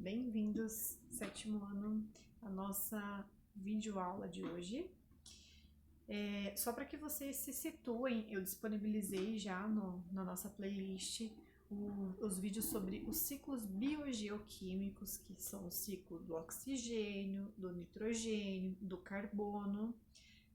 Bem-vindos, sétimo ano, à nossa videoaula de hoje. Só para que vocês se situem, eu disponibilizei já na nossa playlist os vídeos sobre os ciclos biogeoquímicos, que são o ciclo do oxigênio, do nitrogênio, do carbono.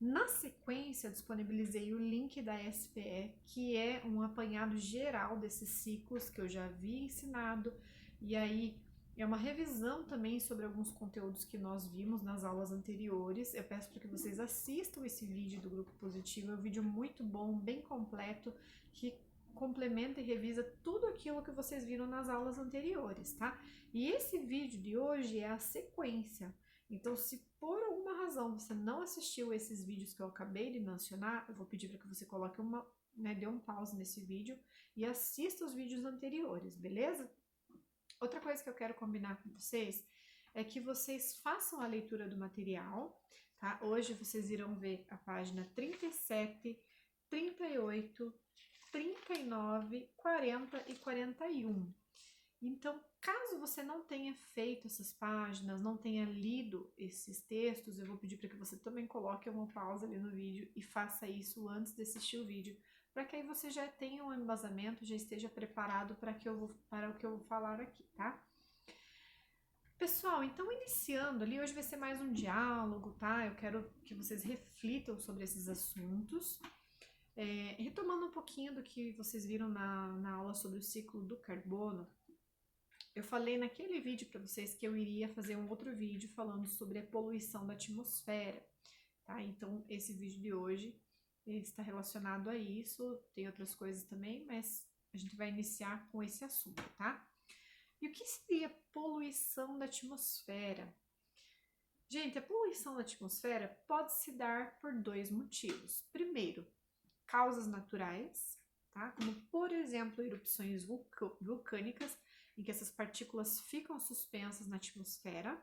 Na sequência, eu disponibilizei o link da SPE, que é um apanhado geral desses ciclos que eu já havia ensinado, e aí é uma revisão também sobre alguns conteúdos que nós vimos nas aulas anteriores. Eu peço para que vocês assistam esse vídeo do Grupo Positivo, é um vídeo muito bom, bem completo, que complementa e revisa tudo aquilo que vocês viram nas aulas anteriores, tá? E esse vídeo de hoje é a sequência. Então, se por alguma razão você não assistiu esses vídeos que eu acabei de mencionar, eu vou pedir para que você coloque dê um pause nesse vídeo e assista os vídeos anteriores, beleza? Outra coisa que eu quero combinar com vocês é que vocês façam a leitura do material, tá? Hoje vocês irão ver a página 37, 38, 39, 40 e 41. Então, caso você não tenha feito essas páginas, não tenha lido esses textos, eu vou pedir para que você também coloque uma pausa ali no vídeo e faça isso antes de assistir o vídeo, para que aí você já tenha um embasamento, já esteja preparado para o que eu vou falar aqui, tá? Pessoal, então iniciando ali, hoje vai ser mais um diálogo, tá? Eu quero que vocês reflitam sobre esses assuntos. Retomando um pouquinho do que vocês viram na aula sobre o ciclo do carbono, eu falei naquele vídeo para vocês que eu iria fazer um outro vídeo falando sobre a poluição da atmosfera, tá? Então, esse vídeo de hoje está relacionado a isso, tem outras coisas também, mas a gente vai iniciar com esse assunto, tá? E o que seria poluição da atmosfera? Gente, a poluição da atmosfera pode se dar por dois motivos. Primeiro, causas naturais, tá? Como, por exemplo, erupções vulcânicas, em que essas partículas ficam suspensas na atmosfera.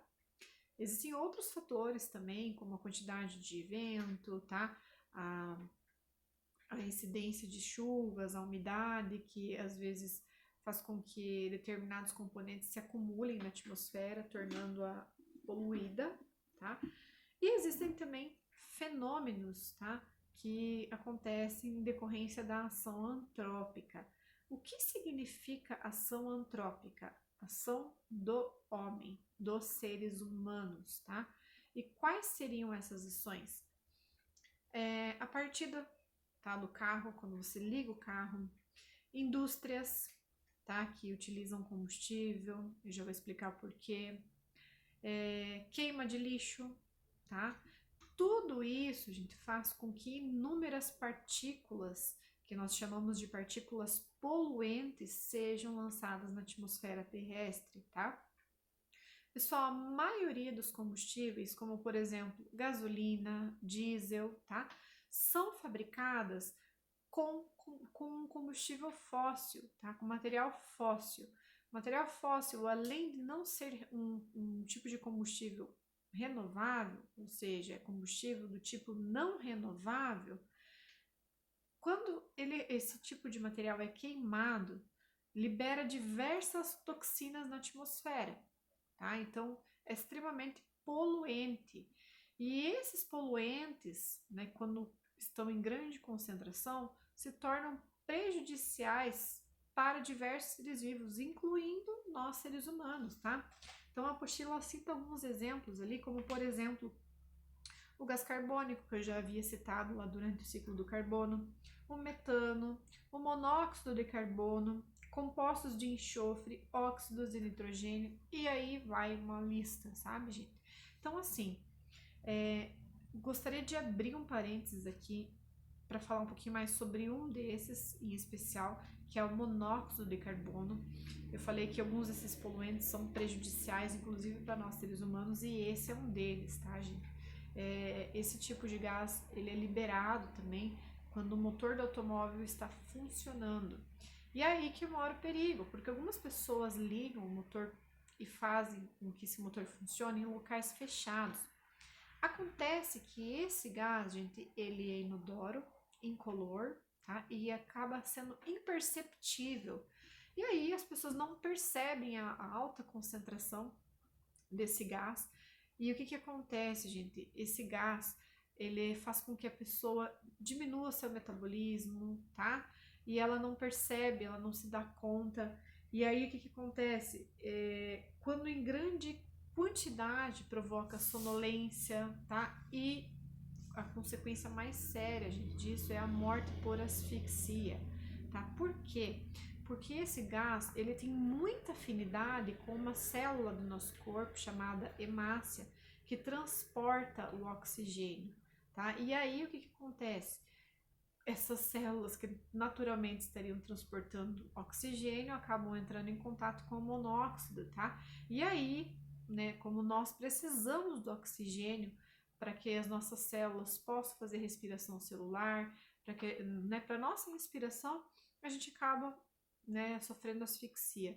Existem outros fatores também, como a quantidade de vento, tá? A incidência de chuvas, a umidade, que às vezes faz com que determinados componentes se acumulem na atmosfera, tornando-a poluída, tá? E existem também fenômenos, tá? Que acontecem em decorrência da ação antrópica. O que significa ação antrópica? Ação do homem, dos seres humanos, tá? E quais seriam essas ações? A partida, tá, do carro, quando você liga o carro, indústrias, tá, que utilizam combustível, eu já vou explicar o porquê, queima de lixo, tá? Tudo isso, gente, faz com que inúmeras partículas, que nós chamamos de partículas poluentes, sejam lançadas na atmosfera terrestre, tá? Pessoal, a maioria dos combustíveis, como por exemplo gasolina, diesel, tá? São fabricadas com combustível fóssil, tá? Com material fóssil. O material fóssil, além de não ser um tipo de combustível renovável, ou seja, combustível do tipo não renovável, quando esse tipo de material é queimado, libera diversas toxinas na atmosfera, tá? Então, é extremamente poluente. E esses poluentes, né, quando estão em grande concentração, se tornam prejudiciais para diversos seres vivos, incluindo nós seres humanos, tá? Então a apostila cita alguns exemplos ali, como por exemplo, o gás carbônico, que eu já havia citado lá durante o ciclo do carbono, o metano, o monóxido de carbono, compostos de enxofre, óxidos de nitrogênio, e aí vai uma lista, sabe, gente? Então, assim, gostaria de abrir um parênteses aqui para falar um pouquinho mais sobre um desses em especial, que é o monóxido de carbono. Eu falei que alguns desses poluentes são prejudiciais, inclusive para nós seres humanos, e esse é um deles, tá, gente? Esse tipo de gás ele é liberado também quando o motor do automóvel está funcionando. E é aí que mora o perigo, porque algumas pessoas ligam o motor e fazem com que esse motor funcione em locais fechados. Acontece que esse gás, gente, ele é inodoro, incolor, tá? E acaba sendo imperceptível. E aí as pessoas não percebem a alta concentração desse gás. E o que que acontece, gente? Esse gás, ele faz com que a pessoa diminua seu metabolismo, tá? E ela não percebe, ela não se dá conta. E aí o que que acontece? Quando em grande quantidade provoca sonolência, tá? E a consequência mais séria, gente, disso é a morte por asfixia, tá? Por quê? Porque esse gás, ele tem muita afinidade com uma célula do nosso corpo chamada hemácia, que transporta o oxigênio, tá? E aí o que que acontece? Essas células que naturalmente estariam transportando oxigênio acabam entrando em contato com o monóxido, tá? E aí, né, como nós precisamos do oxigênio para que as nossas células possam fazer respiração celular, para que, né, para nossa respiração, a gente acaba, né, sofrendo asfixia.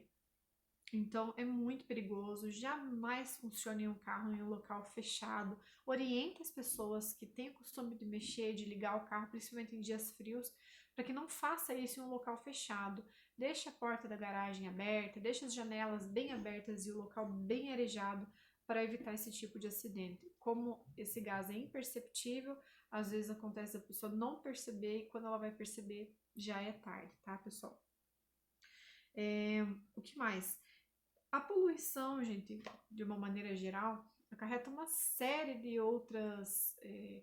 Então é muito perigoso, jamais funcione em um carro em um local fechado. Oriente as pessoas que têm o costume de mexer, de ligar o carro, principalmente em dias frios, para que não faça isso em um local fechado. Deixe a porta da garagem aberta, deixe as janelas bem abertas e o local bem arejado para evitar esse tipo de acidente. Como esse gás é imperceptível, às vezes acontece a pessoa não perceber e quando ela vai perceber já é tarde, tá, pessoal? O que mais? A poluição, gente, de uma maneira geral, acarreta uma série de outras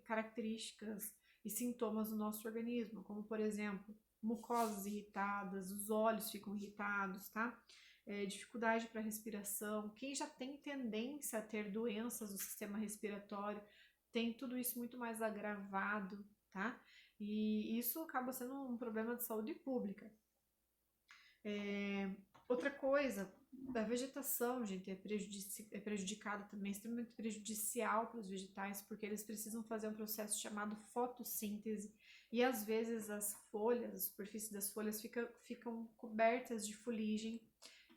características e sintomas do nosso organismo, como por exemplo, mucosas irritadas, os olhos ficam irritados, tá? Dificuldade para respiração. Quem já tem tendência a ter doenças do sistema respiratório tem tudo isso muito mais agravado, tá? E isso acaba sendo um problema de saúde pública. Outra coisa, a vegetação, gente, é prejudicada também, é extremamente prejudicial para os vegetais, porque eles precisam fazer um processo chamado fotossíntese, e às vezes as folhas, a superfície das folhas ficam cobertas de fuligem,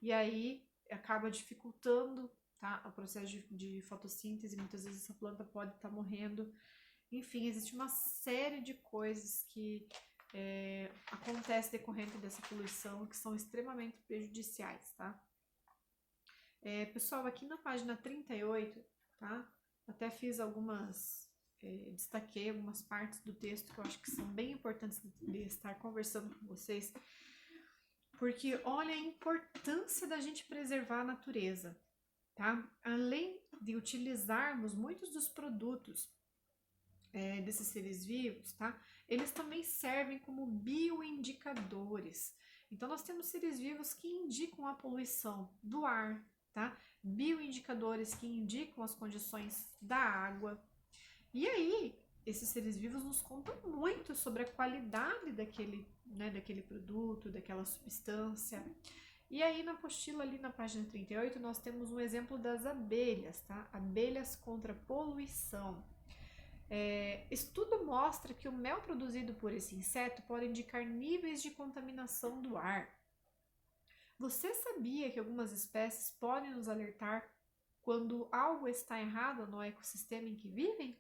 e aí acaba dificultando, tá, o processo de fotossíntese, muitas vezes essa planta pode estar morrendo. Enfim, existe uma série de coisas que acontece decorrente dessa poluição que são extremamente prejudiciais, tá? Pessoal, aqui na página 38, tá? Até fiz destaquei algumas partes do texto que eu acho que são bem importantes de estar conversando com vocês, porque olha a importância da gente preservar a natureza, tá? Além de utilizarmos muitos dos produtos desses seres vivos, tá? Eles também servem como bioindicadores. Então, nós temos seres vivos que indicam a poluição do ar, tá? Bioindicadores que indicam as condições da água. E aí, esses seres vivos nos contam muito sobre a qualidade daquele produto, daquela substância. E aí, na apostila, ali na página 38, nós temos um exemplo das abelhas, tá? Abelhas contra poluição. Estudo mostra que o mel produzido por esse inseto pode indicar níveis de contaminação do ar. Você sabia que algumas espécies podem nos alertar quando algo está errado no ecossistema em que vivem?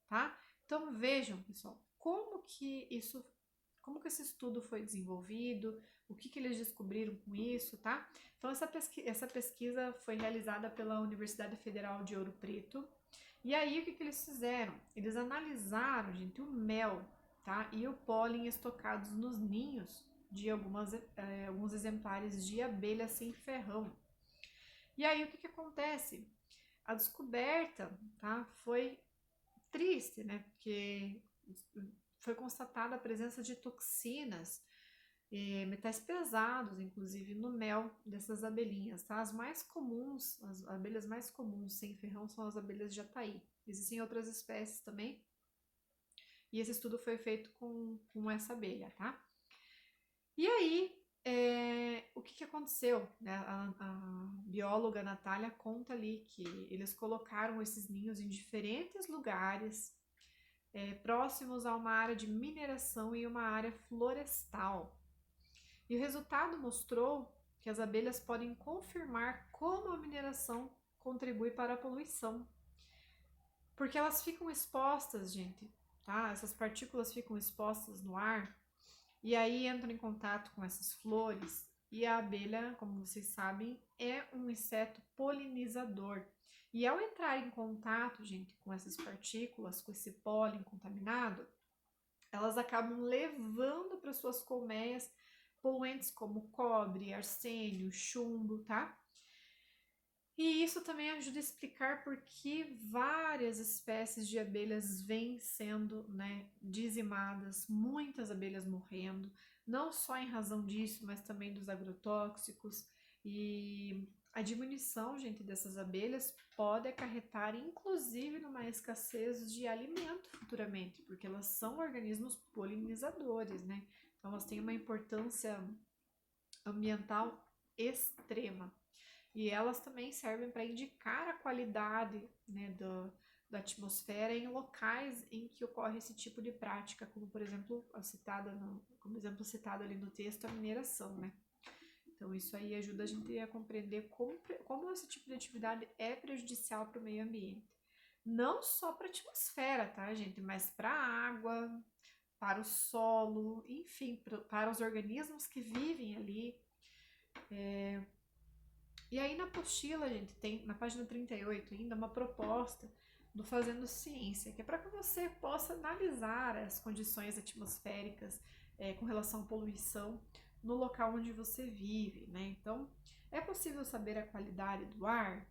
Tá? Então vejam, pessoal, como que esse estudo foi desenvolvido, o que eles descobriram com isso, tá? Então essa pesquisa foi realizada pela Universidade Federal de Ouro Preto. E aí, o que eles fizeram? Eles analisaram, gente, o mel, tá? E o pólen estocados nos ninhos de alguns exemplares de abelha sem ferrão. E aí, o que acontece? A descoberta, tá? Foi triste, né? Porque foi constatada a presença de toxinas, metais pesados, inclusive, no mel dessas abelhinhas, tá? As abelhas mais comuns sem ferrão são as abelhas de Jataí. Existem outras espécies também, e esse estudo foi feito com essa abelha, tá? E aí, o que aconteceu? Né? A bióloga Natália conta ali que eles colocaram esses ninhos em diferentes lugares, próximos a uma área de mineração e uma área florestal. E o resultado mostrou que as abelhas podem confirmar como a mineração contribui para a poluição. Porque elas ficam expostas, gente, tá? Essas partículas ficam expostas no ar e aí entram em contato com essas flores, E a abelha, como vocês sabem, é um inseto polinizador. E ao entrar em contato, gente, com essas partículas, com esse pólen contaminado, elas acabam levando para suas colmeias poluentes como cobre, arsênio, chumbo, tá? E isso também ajuda a explicar por que várias espécies de abelhas vêm sendo, né, dizimadas, muitas abelhas morrendo, não só em razão disso, mas também dos agrotóxicos. E a diminuição, gente, dessas abelhas pode acarretar, inclusive, numa escassez de alimento futuramente, porque elas são organismos polinizadores, né? Então, elas têm uma importância ambiental extrema. E elas também servem para indicar a qualidade, né, da atmosfera em locais em que ocorre esse tipo de prática, como por exemplo, como exemplo citado ali no texto, a mineração, né? Então isso aí ajuda a gente a compreender como esse tipo de atividade é prejudicial para o meio ambiente. Não só para a atmosfera, tá, gente? Mas para a água, para o solo, enfim, para os organismos que vivem ali. E aí na apostila, gente, tem na página 38 ainda uma proposta do Fazendo Ciência, que é para que você possa analisar as condições atmosféricas com relação à poluição no local onde você vive, né? Então, é possível saber a qualidade do ar?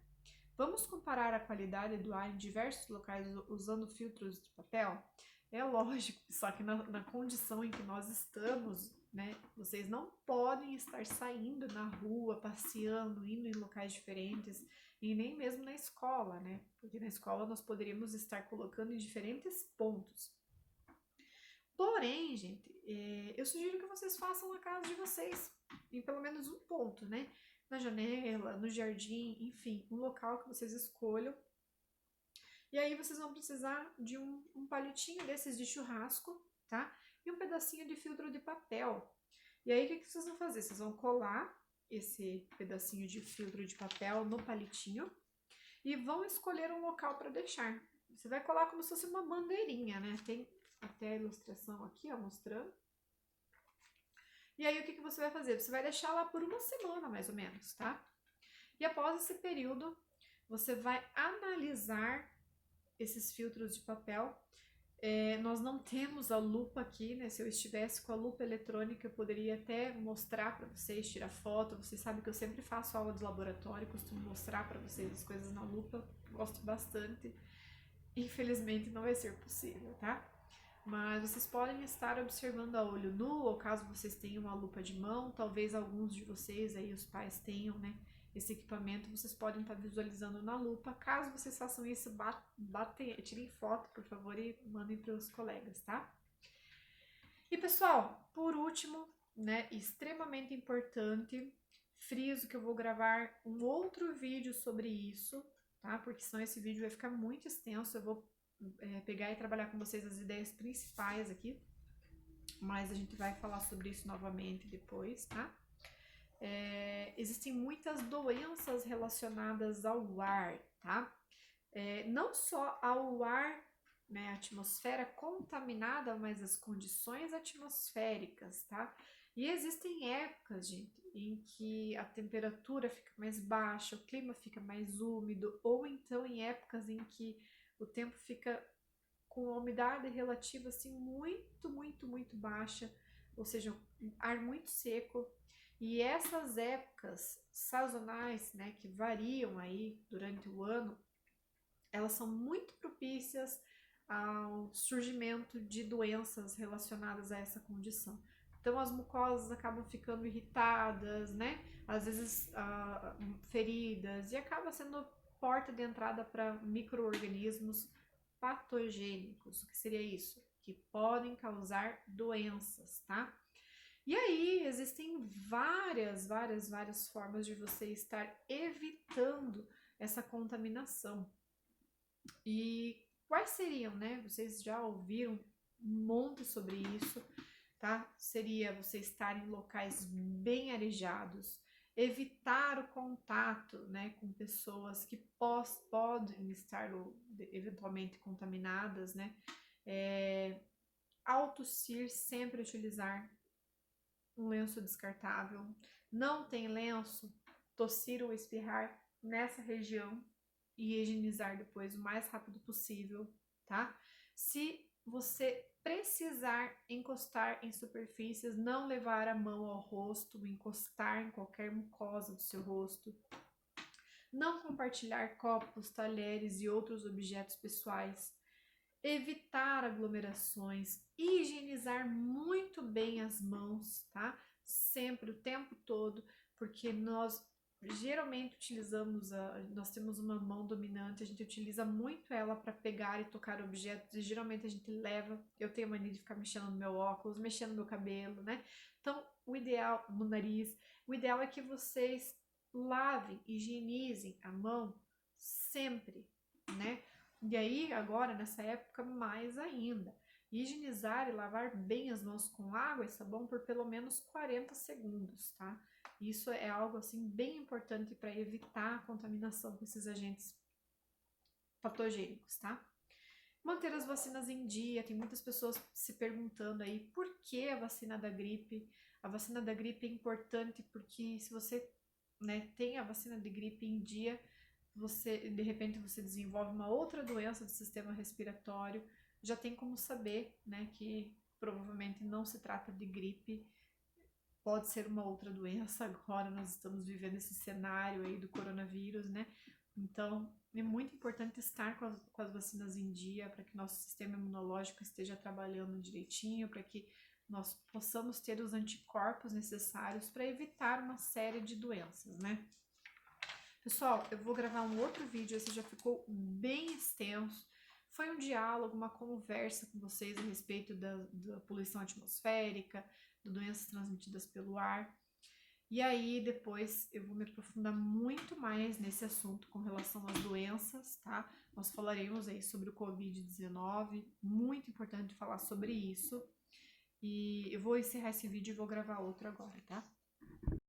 Vamos comparar a qualidade do ar em diversos locais usando filtros de papel? É lógico, só que na condição em que nós estamos, né? Vocês não podem estar saindo na rua, passeando, indo em locais diferentes e nem mesmo na escola, né? Porque na escola nós poderíamos estar colocando em diferentes pontos. Porém, gente, eu sugiro que vocês façam na casa de vocês, em pelo menos um ponto, né? Na janela, no jardim, enfim, um local que vocês escolham. E aí vocês vão precisar de um palitinho desses de churrasco, tá? E um pedacinho de filtro de papel. E aí o que vocês vão fazer? Vocês vão colar esse pedacinho de filtro de papel no palitinho e vão escolher um local para deixar. Você vai colar como se fosse uma bandeirinha, né? Tem até a ilustração aqui, ó, mostrando. E aí o que você vai fazer? Você vai deixar lá por uma semana, mais ou menos, tá? E após esse período, você vai analisar esses filtros de papel. Nós não temos a lupa aqui, né? Se eu estivesse com a lupa eletrônica, eu poderia até mostrar para vocês, tirar foto. Vocês sabem que eu sempre faço aula de laboratório, costumo mostrar para vocês as coisas na lupa, gosto bastante. Infelizmente não vai ser possível, tá? Mas vocês podem estar observando a olho nu, ou caso vocês tenham uma lupa de mão, talvez alguns de vocês aí, os pais tenham, né? Esse equipamento, vocês podem estar visualizando na lupa. Caso vocês façam isso, tirem foto, por favor, e mandem para os colegas, tá? E pessoal, por último, né, extremamente importante, friso que eu vou gravar um outro vídeo sobre isso, tá? Porque senão esse vídeo vai ficar muito extenso, eu vou pegar e trabalhar com vocês as ideias principais aqui, mas a gente vai falar sobre isso novamente depois, tá? Existem muitas doenças relacionadas ao ar, tá? Não só ao ar, né, a atmosfera contaminada, mas as condições atmosféricas, tá? E existem épocas, gente, em que a temperatura fica mais baixa, o clima fica mais úmido, ou então em épocas em que o tempo fica com a umidade relativa assim muito baixa, ou seja, um ar muito seco. E essas épocas sazonais, né, que variam aí durante o ano, elas são muito propícias ao surgimento de doenças relacionadas a essa condição. Então as mucosas acabam ficando irritadas, né? Às vezes feridas, e acaba sendo porta de entrada para micro-organismos patogênicos. O que seria isso? Que podem causar doenças, tá? E aí existem várias formas de você estar evitando essa contaminação. E quais seriam, né? Vocês já ouviram um monte sobre isso, tá? Seria você estar em locais bem arejados, evitar o contato, né, com pessoas que podem estar eventualmente contaminadas, né? Ao tossir, sempre utilizar um lenço descartável, não tem lenço, tossir ou espirrar nessa região e higienizar depois o mais rápido possível, tá? Se você precisar encostar em superfícies, não levar a mão ao rosto, encostar em qualquer mucosa do seu rosto. Não compartilhar copos, talheres e outros objetos pessoais. Evitar aglomerações, higienizar muito bem as mãos, tá? Sempre, o tempo todo, porque nós geralmente nós temos uma mão dominante, a gente utiliza muito ela para pegar e tocar objetos, e geralmente a gente leva, eu tenho a mania de ficar mexendo no meu óculos, mexendo no meu cabelo, né? Então, o ideal, no nariz, o ideal é que vocês lavem, higienizem a mão sempre, né? E aí, agora, nessa época, mais ainda. Higienizar e lavar bem as mãos com água e sabão por pelo menos 40 segundos, tá? Isso é algo, assim, bem importante para evitar a contaminação com esses agentes patogênicos, tá? Manter as vacinas em dia. Tem muitas pessoas se perguntando aí por que a vacina da gripe. A vacina da gripe é importante porque se você, né, tem a vacina de gripe em dia, de repente você desenvolve uma outra doença do sistema respiratório, já tem como saber, né, que provavelmente não se trata de gripe, pode ser uma outra doença. Agora nós estamos vivendo esse cenário aí do coronavírus, né? Então é muito importante estar com as vacinas em dia para que nosso sistema imunológico esteja trabalhando direitinho, para que nós possamos ter os anticorpos necessários para evitar uma série de doenças, né? Pessoal, eu vou gravar um outro vídeo, esse já ficou bem extenso. Foi um diálogo, uma conversa com vocês a respeito da poluição atmosférica, de doenças transmitidas pelo ar. E aí, depois, eu vou me aprofundar muito mais nesse assunto com relação às doenças, tá? Nós falaremos aí sobre o Covid-19, muito importante falar sobre isso. E eu vou encerrar esse vídeo e vou gravar outro agora, tá?